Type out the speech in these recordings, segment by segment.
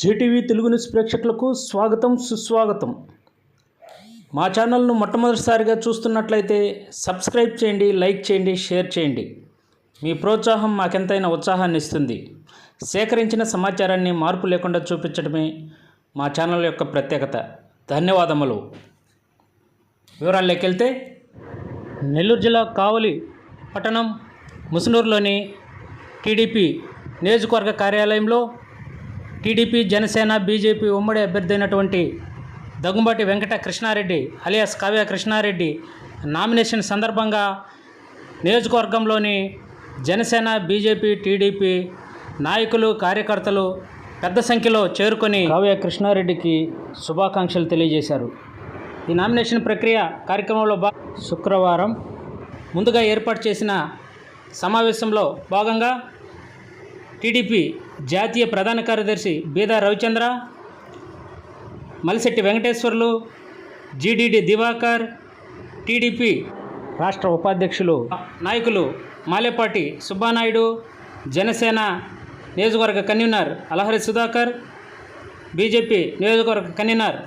Zee TV Telugu news ప్రేక్షకులకు స్వాగతం సుస్వాగతం. మా ఛానల్ను మొట్టమొదటిసారిగా చూస్తున్నట్లయితే సబ్స్క్రైబ్ చేయండి, లైక్ చేయండి, షేర్ చేయండి. మీ ప్రోత్సాహం మాకెంతైనా ఉత్సాహాన్ని ఇస్తుంది. సేకరించిన సమాచారాన్ని మార్పు లేకుండా చూపించడమే మా ఛానల్ యొక్క ప్రత్యేకత. ధన్యవాదములు. వివరాల్లోకి వెళ్తే, నెల్లూరు జిల్లా కావలి పట్టణం ముసునూరులోని టీడీపీ నియోజకవర్గ కార్యాలయంలో టీడీపీ, జనసేన, బీజేపీ ఉమ్మడి అభ్యర్థి అయినటువంటి దగ్గుంబాటి వెంకట కృష్ణారెడ్డి అలియాస్ కావ్య కృష్ణారెడ్డి నామినేషన్ సందర్భంగా నియోజకవర్గంలోని జనసేన, బీజేపీ, టీడీపీ నాయకులు, కార్యకర్తలు పెద్ద సంఖ్యలో చేరుకొని కావ్య కృష్ణారెడ్డికి శుభాకాంక్షలు తెలియజేశారు. ఈ నామినేషన్ ప్రక్రియ కార్యక్రమంలో శుక్రవారం ముందుగా ఏర్పాటు చేసిన సమావేశంలో భాగంగా టీడీపీ జాతీయ ప్రధాన కార్యదర్శి బీదా రవిచంద్ర, మలిశెట్టి వెంకటేశ్వర్లు, జీడీడీ దివాకర్, టీడీపీ రాష్ట్ర ఉపాధ్యక్షులు నాయకులు మాలేపాటి సుబ్బానాయుడు, జనసేన నియోజకవర్గ కన్వీనర్ అలహరి సుధాకర్, బీజేపీ నియోజకవర్గ కన్వీనర్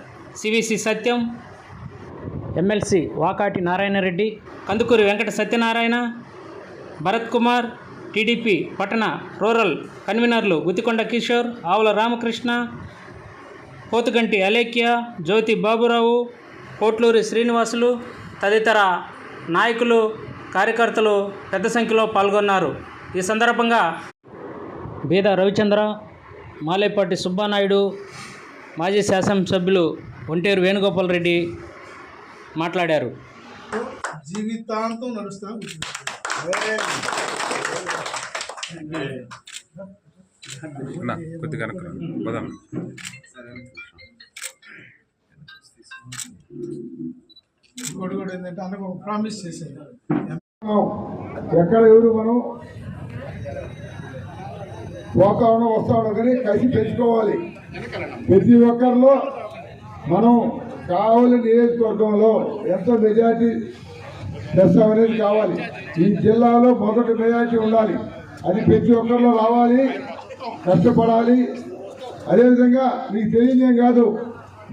సివిసి సత్యం, ఎమ్మెల్సీ వాకాటి నారాయణరెడ్డి, కందుకూరి వెంకట సత్యనారాయణ, భరత్ కుమార్, టీడీపీ పట్టణ రూరల్ కన్వీనర్లు గుత్తికొండ కిషోర్, ఆవుల రామకృష్ణ, పోతుగంటి అలేఖ్య, జ్యోతి బాబురావు, కోట్లూరి శ్రీనివాసులు తదితర నాయకులు, కార్యకర్తలు పెద్ద సంఖ్యలో పాల్గొన్నారు. ఈ సందర్భంగా బీదా రవిచంద్ర, మాలేపాటి సుబ్బానాయుడు, మాజీ శాసనసభ్యులు ఒంటేరు వేణుగోపాల్ రెడ్డి మాట్లాడారు. జీవితాంతం నడుస్తాం. ఇంకోటి కూడా ఏంటంటే అన్నకు ఒక ప్రామిస్ చేశారు, ఎక్కడ ఎవరు మనం పోతామో వస్తామో కానీ కలిసి పెంచుకోవాలి. ప్రతి ఒక్కరిలో మనం కావలి నియోజకవర్గంలో ఎంత మెజార్టీ తెస్తామనేది కావాలి. ఈ జిల్లాలో మొదటి మెజార్టీ ఉండాలి. అది ప్రతి ఒక్కరిలో రావాలి, కష్టపడాలి. అదేవిధంగా మీకు తెలియదేం కాదు,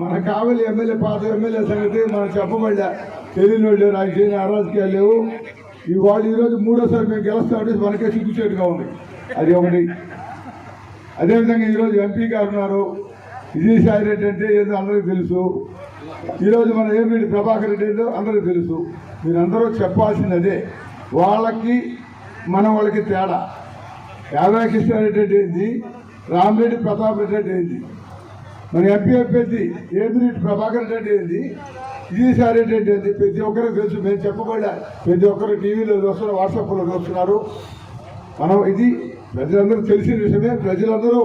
మన కావలి ఎమ్మెల్యే, పాత ఎమ్మెల్యే సంగతి మనం చెప్పబడ్డా తెలియని వాళ్ళు నాకు చేయని అరాజకీయాలు లేవు. వాళ్ళు ఈరోజు మూడోసారి మేము గెలుస్తామంటే మనకే సిగ్గుచేటుగా ఉంది. అది ఒకటి. అదేవిధంగా ఈరోజు ఎంపీ గారు ఉన్నారు, విజయసాయి రెడ్డి అంటే ఏదో అందరికీ తెలుసు. ఈరోజు మన ఏమిటి ప్రభాకర్ రెడ్డి ఏదో అందరికీ తెలుసు. మీరందరూ చెప్పాల్సింది అదే. వాళ్ళకి వాళ్ళకి తేడా. యాదవ కృష్ణారెడ్డి అంటే ఏంది, రామిరెడ్డి ప్రతాప్ రెడ్డి అంటే ఏంది, మన ఎంపీ అభ్యర్థి ఏమిరెడ్డి ప్రభాకర్ రెడ్డి ఏంది, విజయసాయి రెడ్డి అంటే ఏంది ప్రతి ఒక్కరికి తెలుసు. మేము చెప్పబడ్డా ప్రతి ఒక్కరు టీవీలో చూస్తున్నారు, వాట్సాప్లో చూస్తున్నారు. ఇది ప్రజలందరూ తెలిసిన విషయమే. ప్రజలందరూ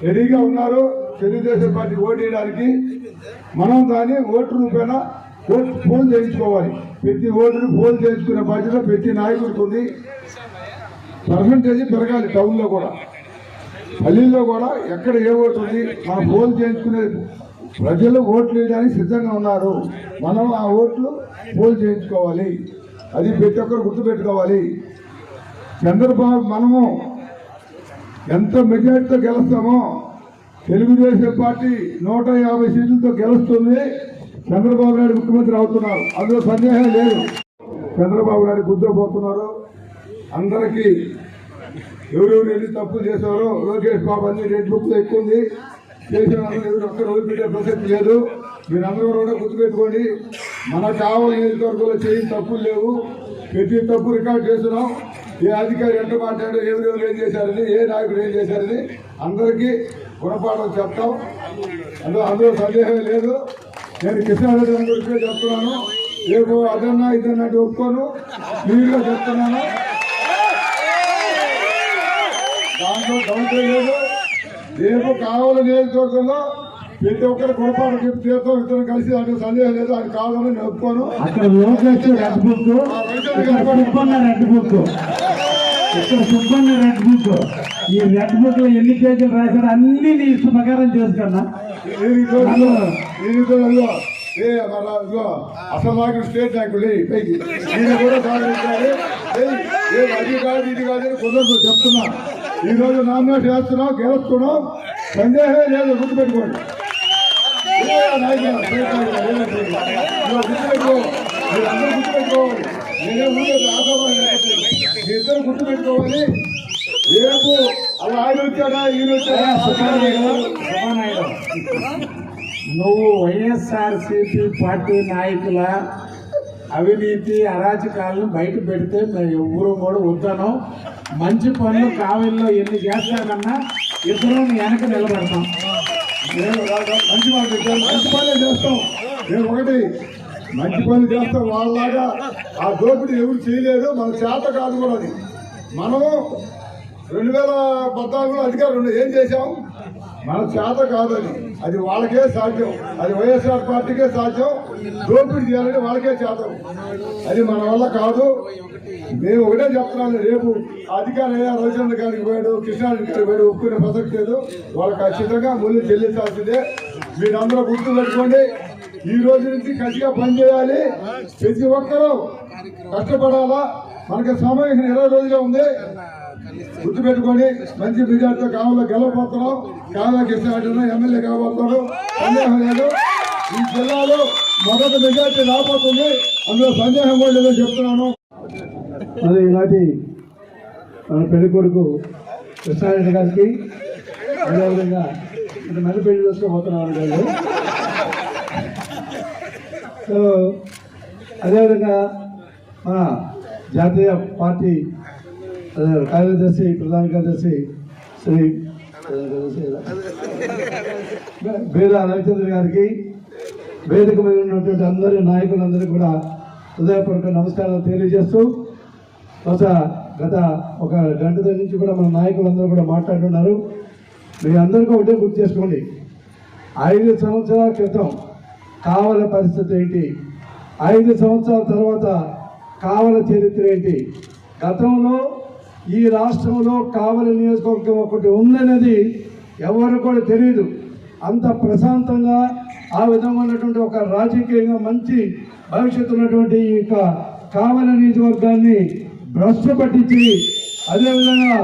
రెడీగా ఉన్నారు తెలుగుదేశం పార్టీ ఓటు వేయడానికి. మనం దాన్ని ఓటు రూపేణా పోల్ చేయించుకోవాలి. ప్రతి ఓటును పోల్ చేయించుకునే బాధ్యత ప్రతి నాయకుడికి ఉంది. పర్సంటేజ్ పెరగాలి. టౌన్లో కూడా, పల్లెల్లో కూడా ఎక్కడ ఏ ఓటు ఉంది మనం పోల్ చేయించుకునే ప్రజలు ఓట్లు వేయడానికి సిద్ధంగా ఉన్నారు. మనం ఆ ఓట్లు పోల్ చేయించుకోవాలి. అది ప్రతి ఒక్కరు గుర్తుపెట్టుకోవాలి. చంద్రబాబు మనము ఎంత మెజార్టీతో గెలుస్తామో, తెలుగుదేశం పార్టీ 150 సీట్లతో గెలుస్తుంది. చంద్రబాబు నాయుడు ముఖ్యమంత్రి అవుతున్నారు, అందులో సందేహం లేదు. చంద్రబాబు నాయుడు గుర్తుపోతున్నారు. అందరికీ ఎవరెవరు ఎన్ని తప్పులు చేశారో, లోకేష్ బాబు అన్ని రెడ్ బుక్లో ఎక్కుంది చేసిన ఎవరు ఒక్కరు వదిలిపెట్టే ప్రసక్తి లేదు. మీరందరూ కూడా గుర్తుపెట్టుకోండి. మన కావలి నియోజకవర్గంలో చేయని తప్పులు లేవు. ప్రతి తప్పు రికార్డు చేస్తున్నాం. ఏ అధికారి ఎంత మాట్లాడారు, ఎవరెవరు ఏం చేశారని, ఏ నాయకుడు ఏం చేశారని అందరికీ గుణపాఠం చెప్తాం. అందులో సందేహం లేదు. నేను కృష్ణారెడ్డి గురించే చెప్తున్నాను. రేపు అదన్నా ఇదన్నా ఒప్పుకోను, క్లియర్గా చెప్తున్నాను. దాంట్లో డౌట్ లేదు. రేపు కావాలి నియోజకవర్గంలో ప్రతి ఒక్కరు గుణపాఠం చెప్పి తీర్థం ఇద్దరు కలిసి అంటే సందేహం లేదు. అది కావాలని నేను ఒప్పుకోను. అక్కడ Lokesh red book, Subbanna red book, ఇక్కడ సుబ్బన్న రెడ్ బుక్. ఈ రెడ్ బుక్ లో ఎన్ని పేజీలు రాశారు అన్ని నీ ఇష్ట ప్రకారం చేసుకున్నా. అసలు నాకు స్టేట్ నాయకుడు పైకి నేను కూడా సాధించాలి. అది కాదు ఇది కాదని కుదరదు చెప్తున్నా. ఈరోజు నామినేషన్ వేస్తున్నాం, గెలుస్తున్నాం. సందేహమే లేదు, గుర్తుపెట్టుకోండి. మీరందరూ గుర్తుపెట్టుకోవాలి. నేనే ఊళ్ళో మీ ఇద్దరు గుర్తుపెట్టుకోవాలి. రేపు అలా ఆయన వచ్చాడా ఈయన వచ్చాడా సుబ్బానాయుడు, నువ్వు వైఎస్ఆర్సీపీ పార్టీ నాయకుల అవినీతి అరాచకాలను బయట పెడితే మేము ఎవరు కూడా వద్దాను. మంచి పనులు కావలిలో ఎన్ని చేస్తానన్నా ఇద్దరు వెనక నిలబడతాం. మంచి మాట చెప్పారు. మంచి పనులే చేస్తాం. మేము ఒకటి మంచి పనులు చేస్తాం. వాళ్ళలాగా ఆ దోపిడీ ఎవరు చేయలేరు. మన చేత కాదు కూడా అది. మనము 2014లో అధికారులు ఏం చేశాం? మన చేత కాదు అది. అది వాళ్ళకే సాధ్యం. అది వైఎస్ఆర్ పార్టీకే సాధ్యం. దోపిడీ చేయాలంటే వాళ్ళకే చేతం. అది మన వల్ల కాదు. మేము ఒకటే చెప్తున్నాను, రేపు అధికారి రవిచంద్ర గారికి పోయాడు, కృష్ణారెడ్డి గారికి పోయాడు, ఒప్పుకునే ప్రసక్తి లేదు. వాళ్ళు ఖచ్చితంగా మూల్యం చెల్లించాల్సిందే. మీరందరూ గుర్తు పెట్టుకోండి. ఈ రోజు నుంచి కసిగా పనిచేయాలి. ప్రతి ఒక్కరూ కష్టపడాలా. మనకి సమయం 20 రోజులే ఉంది. గుర్తుపెట్టుకోండి. మంచి మెజార్టీతో కావాలో గెలవబోతున్నాం. కావాలా కృష్ణారెడ్డి ఎమ్మెల్యే కాబోతున్నాడు, సందేహం లేదు. ఈ జిల్లాలో మొదటి మెజార్టీ రాబోతుంది. అందులో సందేహం కూడా లేదో చెప్తున్నాను. అది ఈనాటి మన పెళ్లి కొడుకు కృష్ణారెడ్డి గారికి అదేవిధంగా అంటే మళ్ళీ పెళ్లి చేసుకోబోతున్నాం గారు. సో అదేవిధంగా మన జాతీయ పార్టీ కార్యదర్శి ప్రధాన కార్యదర్శి శ్రీ బేదా రవిచంద్ర గారికి, వేదిక మీద ఉన్నటువంటి అందరి నాయకులందరికీ కూడా హృదయపూర్వక నమస్కారాలు తెలియజేస్తూ, బహుశా గత ఒక గంట నుంచి కూడా మన నాయకులందరూ కూడా మాట్లాడుతున్నారు. మీ అందరికీ ఒకటే గుర్తు చేసుకోండి, 5 సంవత్సరాల క్రితం కావల పరిస్థితి ఏంటి, 5 సంవత్సరాల తర్వాత కావల చరిత్ర ఏంటి, గతంలో ఈ రాష్ట్రంలో కావలి నియోజకవర్గం ఒకటి ఉందనేది ఎవరు కూడా తెలియదు. అంత ప్రశాంతంగా ఆ విధంగా ఉన్నటువంటి ఒక రాజకీయంగా మంచి భవిష్యత్తు ఉన్నటువంటి ఈ యొక్క కావలి నియోజకవర్గాన్ని భ్రష్టు పట్టించి, అదేవిధంగా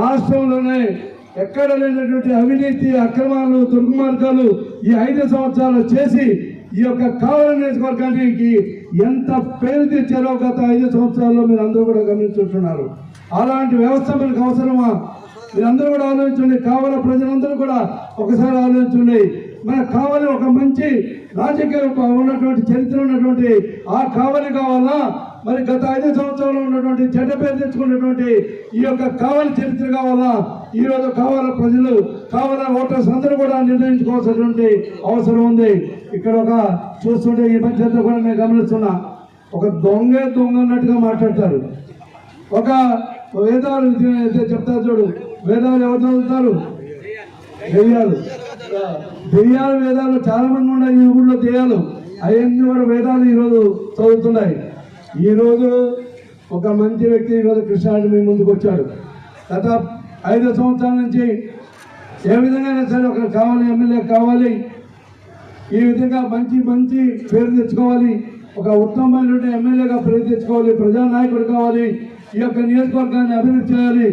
రాష్ట్రంలోనే ఎక్కడ లేనటువంటి అవినీతి అక్రమాలు దుర్మార్గాలు ఈ 5 సంవత్సరాలు చేసి ఈ యొక్క కావలి నియోజకవర్గానికి ఎంత పేరు తెచ్చారో గత 5 సంవత్సరాల్లో మీరు అందరూ కూడా గమనించుకుంటున్నారు. అలాంటి వ్యవస్థ మనకు అవసరమా? మీరందరూ కూడా ఆలోచించండి. కావలి ప్రజలందరూ కూడా ఒకసారి ఆలోచించండి. మనకు కావాలి ఒక మంచి రాజకీయ ఉన్నటువంటి చరిత్ర ఉన్నటువంటి ఆ కావలి కావాలా, మరి గత 5 సంవత్సరాలు ఉన్నటువంటి చెడ్డ పేరు తెచ్చుకున్నటువంటి ఈ యొక్క కావలి చరిత్ర కావాలా? ఈరోజు కావాలి ప్రజలు, కావాల ఓటర్స్ అందరూ కూడా నిర్ణయించుకోవాల్సినటువంటి అవసరం ఉంది. ఇక్కడ ఒక చూస్తుంటే ఈ మధ్య కూడా నేను గమనిస్తున్నా, ఒక దొంగ అన్నట్టుగా మాట్లాడతారు. ఒక వేదాలు చెప్తారు చూడు, వేదాలు ఎవరు చదువుతారు? దెయ్యాలు. దెయ్యాలు వేదాలు చాలా మంది ఉన్నాయి ఈ ఊళ్ళో. దెయ్యాలు అవన్నీ కూడా వేదాలు ఈరోజు చదువుతున్నాయి. ఈరోజు ఒక మంచి వ్యక్తి ఈరోజు కృష్ణారెడ్డి మీ ముందుకు వచ్చాడు. గత 5 సంవత్సరాల నుంచి ఏ విధంగా సరే ఒక కావాలి, ఎమ్మెల్యే కావాలి, ఈ విధంగా మంచి మంచి పేరు తెచ్చుకోవాలి, ఒక ఉత్తమమైన ఎమ్మెల్యేగా పేరు తెచ్చుకోవాలి, ప్రజానాయకుడు కావాలి, ఈ యొక్క నియోజకవర్గాన్ని అభివృద్ధి చేయాలి,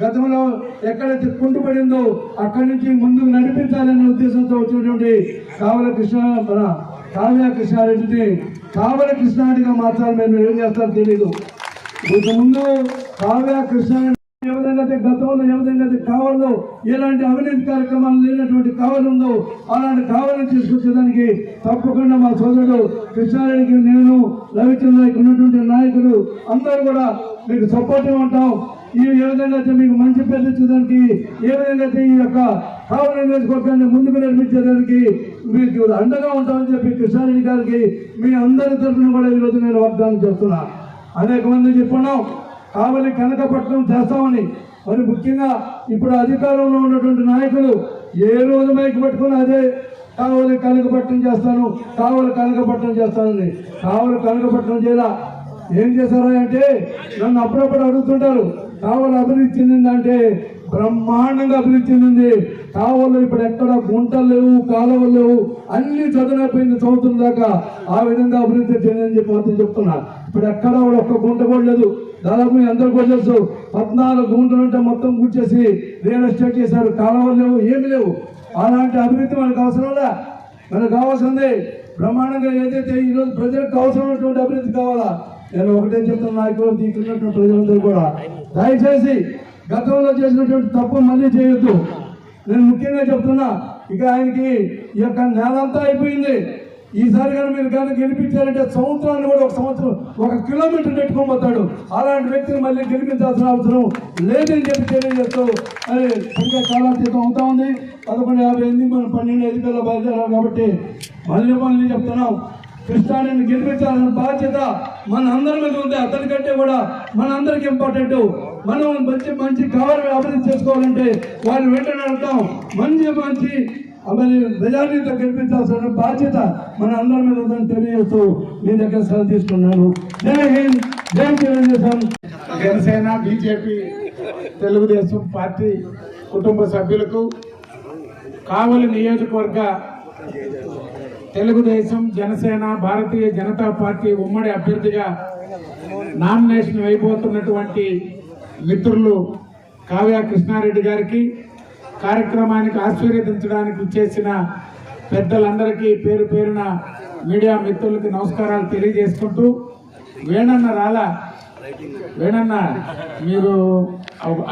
గతంలో ఎక్కడైతే కుంటుపడిందో అక్కడి నుంచి ముందుకు నడిపించాలనే ఉద్దేశంతో వచ్చినటువంటి కావలి కావ్య కృష్ణారెడ్డిని కావలి కృష్ణారెడ్డిగా మార్చాలి. మేము ఏం చేస్తారో తెలీదు. ముందు కావ్య కృష్ణారెడ్డి ఏ విధంగా అయితే గతంలో ఏ విధంగా అయితే కావాలో ఎలాంటి అవినీతి కార్యక్రమాలు లేనటువంటి కావలి ఉందో అలాంటి కావాలని తీసుకొచ్చేదానికి తప్పకుండా మా సోదరుడు కృష్ణారెడ్డికి, నేను, రవిచంద్ర, ఇక్కడ ఉన్నటువంటి నాయకులు అందరూ కూడా మీకు సపోర్టివ్ ఉంటాం. ఏ విధంగా అయితే మీకు మంచి పేరు తెచ్చేదానికి, ఏ విధంగా అయితే ఈ యొక్క కావలి నియోజకవర్గాన్ని ముందుకు నడిపించేదానికి మీకు అండగా ఉంటామని చెప్పి కృష్ణారెడ్డి గారికి మీ అందరి తరఫున కూడా ఈరోజు నేను వాగ్దానం చేస్తున్నా. అనేక మంది చెప్పున్నాం కావలి కనకపట్నం చేస్తామని. మరి ముఖ్యంగా ఇప్పుడు అధికారంలో ఉన్నటువంటి నాయకులు ఏ రోజు మైకి పట్టుకుని అదే కావలి కనకపట్నం చేస్తాను, కావలి కనకపట్నం చేస్తానని. కావలి కనకపట్నం చేయాల ఏం చేశారా అంటే నన్ను అప్పుడప్పుడు అడుగుతుంటారు, కావలి అభివృద్ధి చెందిందంటే బ్రహ్మాండంగా అభివృద్ధి చెందింది. కావులు ఇప్పుడు ఎక్కడ గుంటలు లేవు, కాలువలు లేవు, అన్ని చదునైపోయింది సంవత్సరం దాకా. ఆ విధంగా అభివృద్ధి చెందిందని చెప్పి మాత్రం చెప్తున్నా. ఇప్పుడు ఎక్కడ కూడా ఒక్క గుంట కూడా లేదు. దాదాపు మీ అందరూ కూడా తెలుసు, 14 గుంటలు ఉంటే మొత్తం కూర్చేసి రియల్ ఎస్టేట్ చేశారు. కాలువలు లేవు, ఏమి లేవు. అలాంటి అభివృద్ధి మనకు అవసరంలా. మనకు కావాల్సింది బ్రహ్మాండంగా ఏదైతే ఈరోజు ప్రజలకు అవసరమైనటువంటి అభివృద్ధి కావాలా. నేను ఒకటే చెప్తున్నా, నాయకులు తీసుకున్నటువంటి ప్రజలందరూ కూడా దయచేసి గతంలో చేసినటువంటి తప్పు మళ్ళీ చేయొద్దు. నేను ముఖ్యంగా చెప్తున్నా, ఇక ఆయనకి ఈ యొక్క నేలంతా అయిపోయింది. ఈసారి కానీ మీరు కానీ గెలిపించారంటే సంవత్సరాన్ని కూడా 1 సంవత్సరం 1 కిలోమీటర్ పెట్టుకోబోతాడు. అలాంటి వ్యక్తిని మళ్ళీ గెలిపించాల్సిన అవసరం లేదని చెప్పి తెలియజేస్తూ అది ఇంకా కాలాతీతం అవుతా ఉంది. 11:58 మనం 12:05 కల్లా బయలుదేరాం. కాబట్టి మళ్ళీ చెప్తున్నాం, కృష్ణాని గెలిపించాల్సిన బాధ్యత మన అందరి మీద ఉంది. అతనికంటే కూడా మన అందరికి ఇంపార్టెంట్. మనం మంచి కావాలి అభివృద్ధి చేసుకోవాలంటే వాళ్ళు వెంటనే అడుగుతాం. మంచి మెజారిటీతో గెలిపించాల్సిన బాధ్యత మన అందరి మీద ఉందని తెలియజేస్తూ మీ దగ్గర సెలవు తీసుకున్నాను. జై హింద్, జై తెలుగుదేశం. జనసేన, బీజేపీ, తెలుగుదేశం పార్టీ కుటుంబ సభ్యులకు కావలి నియోజకవర్గ తెలుగుదేశం, జనసేన, భారతీయ జనతా పార్టీ ఉమ్మడి అభ్యర్థిగా నామినేషన్ అయిపోతున్నటువంటి మిత్రులు కావ్య కృష్ణారెడ్డి గారికి, కార్యక్రమానికి ఆశీర్వదించడానికి చేసిన పెద్దలందరికీ పేరు పేరున మీడియా మిత్రులకి నమస్కారాలు తెలియజేసుకుంటూ, వేణన్న మీరు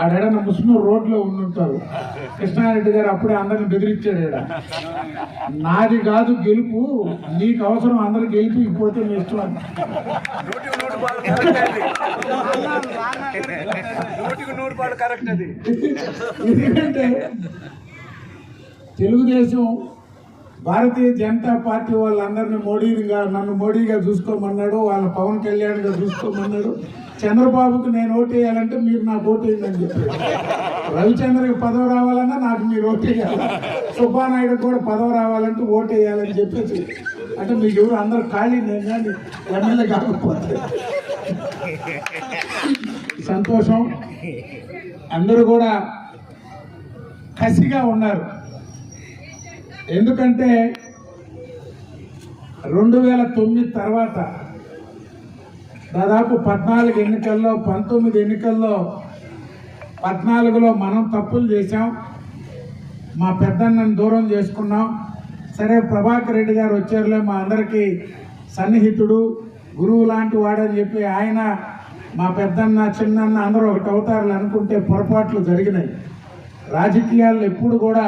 ఆడేడన్న ముస్లిం రోడ్లో ఉండుంటారు. కృష్ణారెడ్డి గారు అప్పుడే అందరిని బెదిరించాడు. నాది కాదు గెలుపు, నీకు అవసరం అందరు గెలిపి ఇప్పుడైతే మీ ఇష్టం. ఎందుకంటే తెలుగుదేశం, భారతీయ జనతా పార్టీ వాళ్ళందరినీ నన్ను మోడీగా చూసుకోమన్నాడు, వాళ్ళ పవన్ కళ్యాణ్గా చూసుకోమన్నాడు. చంద్రబాబుకి నేను ఓటు వేయాలంటే మీరు నాకు ఓటు వేయండి చెప్పారు. రవిచంద్రకి పదవి రావాలన్నా నాకు మీరు ఓటు వేయాలి, సుబ్బానాయుడుకి కూడా పదవి రావాలంటే ఓటు వేయాలని చెప్పేసి, అంటే మీకు ఎవరు అందరు ఖాళీ నేను కానీ ఎమ్మెల్యే కాకపోతే సంతోషం. అందరూ కూడా కసిగా ఉన్నారు. ఎందుకంటే 2009 తర్వాత దాదాపు 14 ఎన్నికల్లో, 19 ఎన్నికల్లో, 14లో మనం తప్పులు చేశాం. మా పెద్దన్నను దూరం చేసుకున్నాం. సరే, ప్రభాకర్ రెడ్డి గారు వచ్చారులే, మా అందరికీ సన్నిహితుడు, గురువు లాంటి వాడని చెప్పి ఆయన, మా పెద్దన్న, చిన్నన్న అందరూ ఒకటి అవుతారని అనుకుంటే పొరపాట్లు జరిగినాయి. రాజకీయాల్లో ఎప్పుడు కూడా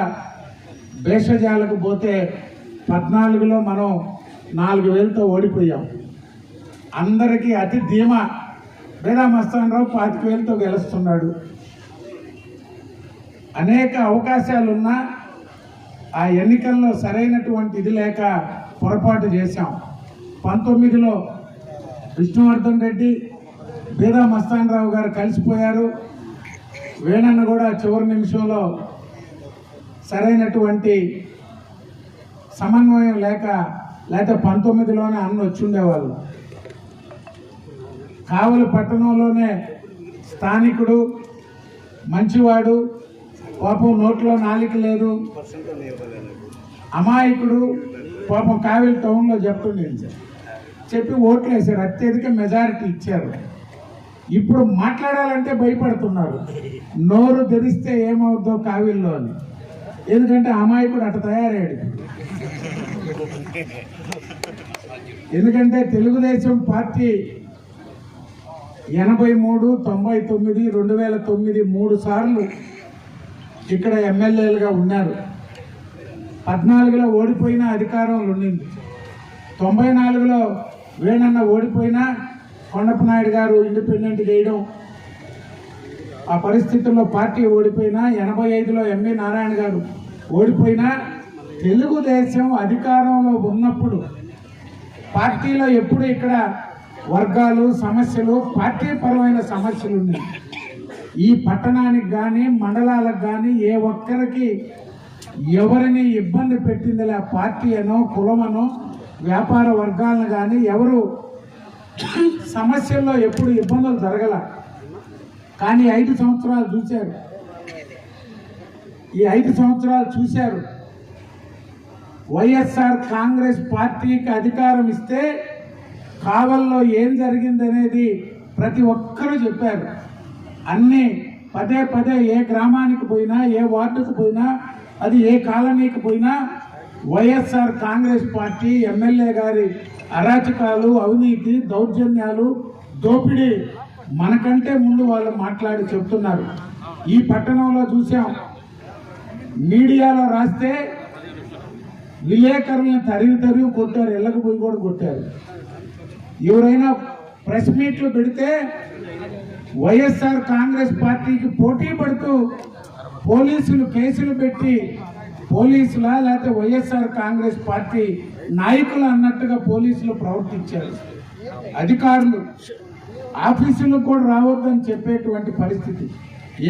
భేషజాలకు పోతే 14లో మనం 4,000తో ఓడిపోయాం. అందరికీ అతి ధీమా బేడా మస్తానరావు 25,000తో గెలుస్తున్నాడు. అనేక అవకాశాలున్నా ఆ ఎన్నికల్లో సరైనటువంటి ఇది లేక పొరపాటు చేశాం. 19లో విష్ణువర్ధన్ రెడ్డి, బేదా మస్తానరావు గారు కలిసిపోయారు. వేణన్న కూడా చివరి నిమిషంలో సరైనటువంటి సమన్వయం లేకపోతే 19లోనే అన్న వచ్చుండేవాళ్ళు. కావలి పట్టణంలోనే స్థానికుడు, మంచివాడు, పాపం నోట్లో నాలిక లేదు, అమాయకుడు, పాపం కావలి టౌన్లో చెప్పి ఓట్లు వేశారు. అత్యధిక మెజారిటీ ఇచ్చారు. ఇప్పుడు మాట్లాడాలంటే భయపడుతున్నారు. నోరు తెరిస్తే ఏమవుద్దో కావిల్లో అని. ఎందుకంటే అమాయకుడు అటు తయారయ్యాడు. ఎందుకంటే తెలుగుదేశం పార్టీ 83, 99, 2009 3 సార్లు ఇక్కడ ఎమ్మెల్యేలుగా ఉన్నారు. 14లో ఓడిపోయినా అధికారంలో ఉండింది. 94లో వేణన్న ఓడిపోయినా కొండపనాయుడు గారు ఇండిపెండెంట్ చేయడం, ఆ పరిస్థితుల్లో పార్టీ ఓడిపోయినా, 85లో ఎంవి నారాయణ గారు ఓడిపోయినా, తెలుగుదేశం అధికారంలో ఉన్నప్పుడు పార్టీలో ఎప్పుడు ఇక్కడ వర్గాలు సమస్యలు, పార్టీ పరమైన సమస్యలు ఉన్నాయి. ఈ పట్టణానికి కానీ మండలాలకు కానీ ఏ ఒక్కరికి ఎవరిని ఇబ్బంది పెట్టిందిలే. పార్టీ అనో కులమనో వ్యాపార వర్గాలను కానీ ఎవరు సమస్యల్లో ఎప్పుడు ఇబ్బందులు జరగల. కానీ 5 సంవత్సరాలు చూశారు. ఈ 5 సంవత్సరాలు చూశారు. వైఎస్ఆర్ కాంగ్రెస్ పార్టీకి అధికారం ఇస్తే కావల్లో ఏం జరిగిందనేది ప్రతి ఒక్కరూ చెప్పారు. అన్నీ పదే పదే ఏ గ్రామానికి పోయినా, ఏ వార్డుకు పోయినా, అది ఏ కాలనీకి పోయినా వైఎస్ఆర్ కాంగ్రెస్ పార్టీ ఎమ్మెల్యే గారి అరాచకాలు, అవినీతి, దౌర్జన్యాలు, దోపిడీ మనకంటే ముందు వాళ్ళు మాట్లాడి చెప్తున్నారు. ఈ పట్టణంలో చూసాం, మీడియాలో రాస్తే విలేకరులను తరిగి కొట్టారు, ఇళ్ళకు పోయి కూడా కొట్టారు. ఎవరైనా ప్రెస్ మీట్లు పెడితే వైఎస్ఆర్ కాంగ్రెస్ పార్టీకి పోటీ పడుతూ పోలీసులు కేసులు పెట్టి పోలీసులా లేకపోతే వైఎస్ఆర్ కాంగ్రెస్ పార్టీ నాయకులు అన్నట్టుగా పోలీసులు ప్రవర్తించారు. అధికారులు ఆఫీసులకు కూడా రావద్దని చెప్పేటువంటి పరిస్థితి.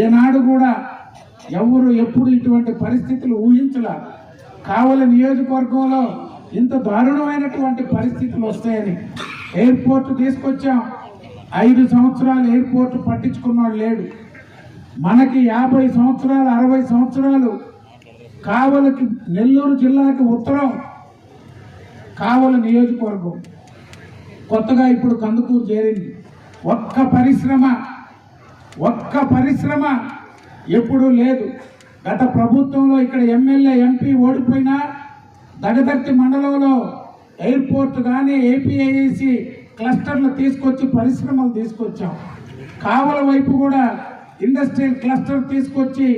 ఏనాడు కూడా ఎవరు ఎప్పుడు ఇటువంటి పరిస్థితులు ఊహించలా. కావలి నియోజకవర్గంలో ఇంత దారుణమైనటువంటి పరిస్థితులు వస్తాయని ఎయిర్పోర్ట్ తీసుకొచ్చాం. 5 సంవత్సరాలు ఎయిర్పోర్ట్ పట్టించుకున్నాడు లేడు. మనకి 50 సంవత్సరాలు 60 సంవత్సరాలు కావలికి, నెల్లూరు జిల్లాకి ఉత్తరం కావలి నియోజకవర్గం. కొత్తగా ఇప్పుడు కందుకూరు చేరింది. ఒక్క పరిశ్రమ ఎప్పుడూ లేదు. గత ప్రభుత్వంలో ఇక్కడ ఎమ్మెల్యే, ఎంపీ ఓడిపోయినా దగదర్తి మండలంలో ఎయిర్పోర్ట్ కానీ ఏపీఐసి క్లస్టర్లు తీసుకొచ్చి పరిశ్రమలు తీసుకొచ్చాం. కావల వైపు కూడా ఇండస్ట్రియల్ క్లస్టర్ తీసుకొచ్చి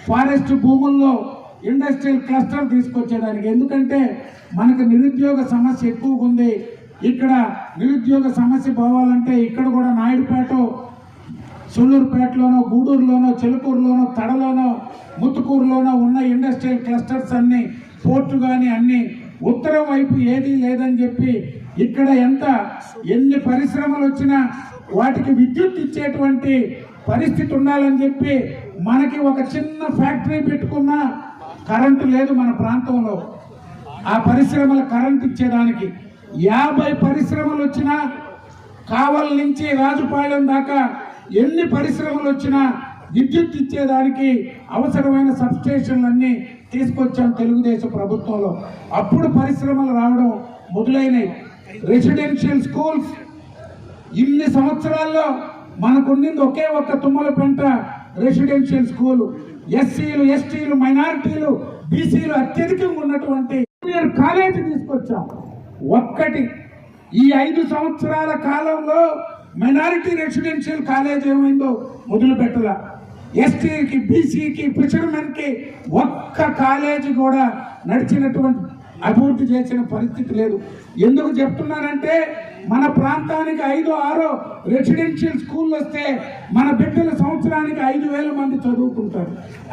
ఫారెస్ట్ భూముల్లో ఇండస్ట్రియల్ క్లస్టర్ తీసుకొచ్చేదానికి. ఎందుకంటే మనకు నిరుద్యోగ సమస్య ఎక్కువగా ఉంది. ఇక్కడ నిరుద్యోగ సమస్య పోవాలంటే ఇక్కడ కూడా నాయుడుపేట, సూళ్ళూరుపేటలోనో, గూడూరులోనో, చిలుకూరులోనో, తడలోనో, ముత్తుకూరులోనో ఉన్న ఇండస్ట్రియల్ క్లస్టర్స్ అన్నీ, పోర్టు కానీ అన్నీ ఉత్తరం వైపు ఏదీ లేదని చెప్పి ఇక్కడ ఎన్ని పరిశ్రమలు వచ్చినా వాటికి విద్యుత్ ఇచ్చేటువంటి పరిస్థితి ఉండాలని చెప్పి మనకి ఒక చిన్న ఫ్యాక్టరీ పెట్టుకున్నా కరెంటు లేదు మన ప్రాంతంలో. ఆ పరిశ్రమల కరెంటు ఇచ్చేదానికి 50 పరిశ్రమలు వచ్చినా, కావలి నుంచి రాజుపాలెం దాకా ఎన్ని పరిశ్రమలు వచ్చినా విద్యుత్ ఇచ్చేదానికి అవసరమైన సబ్స్టేషన్లన్నీ తీసుకొచ్చాం తెలుగుదేశం ప్రభుత్వంలో. అప్పుడు పరిశ్రమలు రావడం మొదలైనవి. రెసిడెన్షియల్ స్కూల్స్ ఇన్ని సంవత్సరాల్లో మనకుండింది ఒకే ఒక్క తుమ్మలపెంట రెసిడెన్షియల్ స్కూల్. ఎస్సీలు, ఎస్టీలు, మైనారిటీలు, బీసీలు అత్యధికంగా ఉన్నటువంటి కాలేజీ తీసుకొచ్చాం. ఒక్కటి ఈ 5 సంవత్సరాల కాలంలో మైనారిటీ రెసిడెన్షియల్ కాలేజ్ ఏమైందో మొదలు పెట్టాల. ఎస్టీకి, బీసీకి, ఫిషర్మెన్కి ఒక్క కాలేజీ కూడా నడిచినటువంటి అభివృద్ధి చేసిన పరిస్థితి లేదు. ఎందుకు చెప్తున్నానంటే మన ప్రాంతానికి 5-6 రెసిడెన్షియల్ స్కూళ్ళు వస్తే మన బిడ్డల సంవత్సరానికి 5,000 మంది చదువుకుంటారు.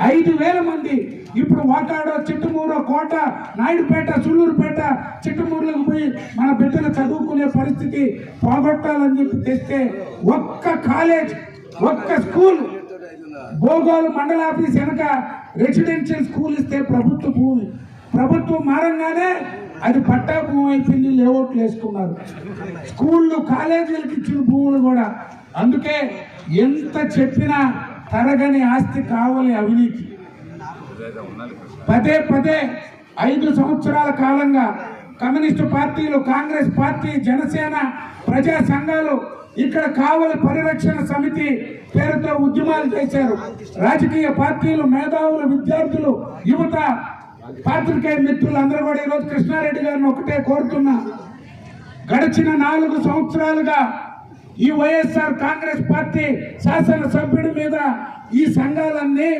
5,000 మంది ఇప్పుడు వాకాడో, చిట్టమూరు, కోట, నాయుడుపేట, సూళ్ళూరుపేట, చిట్టమూరులకు పోయి మన బిడ్డలు చదువుకునే పరిస్థితి పోగొట్టాలని చెప్పి తెస్తే ఒక్క కాలేజ్, ఒక్క స్కూల్, భోగోలు మండల ఆఫీస్ వెనక రెసిడెన్షియల్ స్కూల్ ఇస్తే ప్రభుత్వ భూమి, ప్రభుత్వం మారంగానే అది పట్టా భూమి అయిపోయింది. లేఅవుట్లు వేసుకున్నారు. స్కూళ్ళు, కాలేజీలకు ఇచ్చిన భూములు కూడా. అందుకే ఎంత చెప్పినా తరగని ఆస్తి కావాలి అవినీతి. పదే 5 సంవత్సరాల కాలంగా కమ్యూనిస్టు పార్టీలు, కాంగ్రెస్ పార్టీ, జనసేన, ప్రజా సంఘాలు ఇక్కడ కావలి పరిరక్షణ సమితి పేరుతో ఉద్యమాలు చేశారు. రాజకీయ పార్టీలు, మేధావులు, విద్యార్థులు, యువత, పాత్రికేయ మిత్రులు అందరూ కూడా ఈరోజు కృష్ణారెడ్డి గారిని ఒకటే కోరుతున్నా. గడిచిన 4 సంవత్సరాలుగా ఈ వైఎస్ఆర్ కాంగ్రెస్ పార్టీ శాసనసభ్యుడి మీద ఈ సంఘాలన్నీ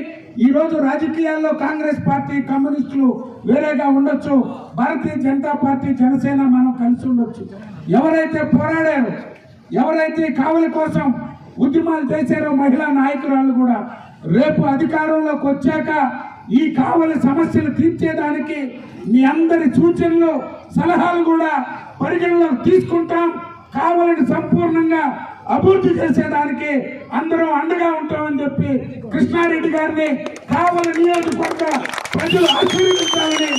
ఈరోజు రాజకీయాల్లో కాంగ్రెస్ పార్టీ, కమ్యూనిస్టులు వేరేగా ఉండొచ్చు, భారతీయ జనతా పార్టీ, జనసేన మనం కలిసి ఉండొచ్చు. ఎవరైతే పోరాడారో, ఎవరైతే కావలి కోసం ఉద్యమాలు చేశారో మహిళా నాయకురాలు కూడా రేపు అధికారంలోకి వచ్చాక ఈ కావలి సమస్యలు తీర్చేదానికి మీ అందరి సూచనలు, సలహాలు కూడా పరిగణలోకి తీసుకుంటాం. కావలిని సంపూర్ణంగా అభివృద్ధి చేసేదానికి అందరం అండగా ఉంటామని చెప్పి కృష్ణారెడ్డి గారిని, కావలి నియోజకవర్గ ప్రజలు ఆశీర్వదించాలని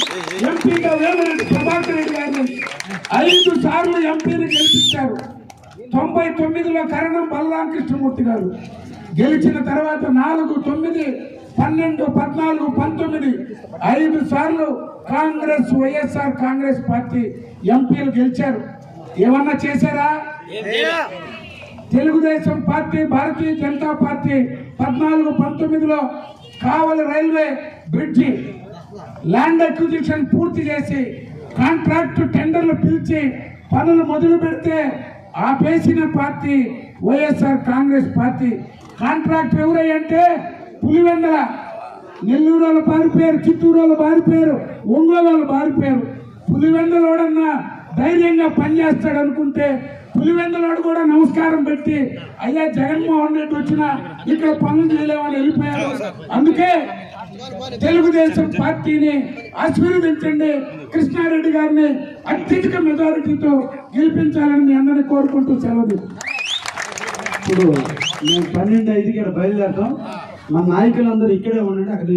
ఎంపీగా వేమిరెడ్డి ప్రభాకర్ రెడ్డి గారిని 5 సార్లు ఎంపీని గెలిపించారు. 99లో కరణం బలరామకృష్ణమూర్తి గారు గెలిచిన తర్వాత 4, 9, 12, 14, 19 5 సార్లు కాంగ్రెస్ వైఎస్ఆర్ కాంగ్రెస్ పార్టీ ఎంపీలు గెలిచారు. ఏమన్నా చేశారా? తెలుగుదేశం పార్టీ, భారతీయ జనతా పార్టీ 14, 19లో కావలి రైల్వే బ్రిడ్జి ల్యాండ్ అక్విజిషన్ పూర్తి చేసి కాంట్రాక్ట్ టెండర్లు పిలిచి పనులు మొదలు పెడితే ఆపేసిన party YSR Congress party. Contract ఎవరంటే పులివెందుల, నెల్లూరు వాళ్ళు పారిపోయారు, చిత్తూరు వాళ్ళు పారిపోయారు, ఒంగోలు వాళ్ళు పారిపోయారు. పులివెందులోడన్నా ధైర్యంగా పనిచేస్తాడు అనుకుంటే పులివెందులోడు కూడా నమస్కారం పెట్టి అయ్యా జగన్మోహన్ రెడ్డి వచ్చినా ఇక్కడ పనులు చేయలేమని వెళ్ళిపోయారు. అందుకే తెలుగుదేశం పార్టీని ఆశీర్వదించండి, కృష్ణారెడ్డి గారిని అత్యధిక మెజారిటీతో గెలిపించాలని మీ అందరినీ కోరుకుంటూ సెలవు. ఇప్పుడు మేము 12:05కి ఇక్కడ బయలుదేరతాం. మన నాయకులందరూ ఇక్కడే ఉండండి. అక్కడ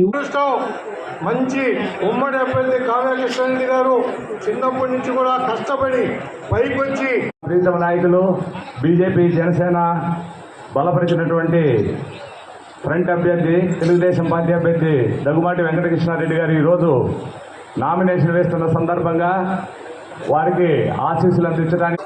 మంచి ఉమ్మడి అభ్యర్థి కావ్య కృష్ణారెడ్డి గారు చిన్నప్పటి నుంచి కూడా కష్టపడి పైకి వచ్చి ప్రీతమ నాయకులు బీజేపీ జనసేన బలపరిచినటువంటి ఫ్రంట్ అభ్యర్థి తెలుగుదేశం పార్టీ అభ్యర్థి దగ్గుమాటి వెంకటకృష్ణారెడ్డి గారు ఈరోజు నామినేషన్ వేస్తున్న సందర్భంగా వారికి ఆశీస్సులు అందించడానికి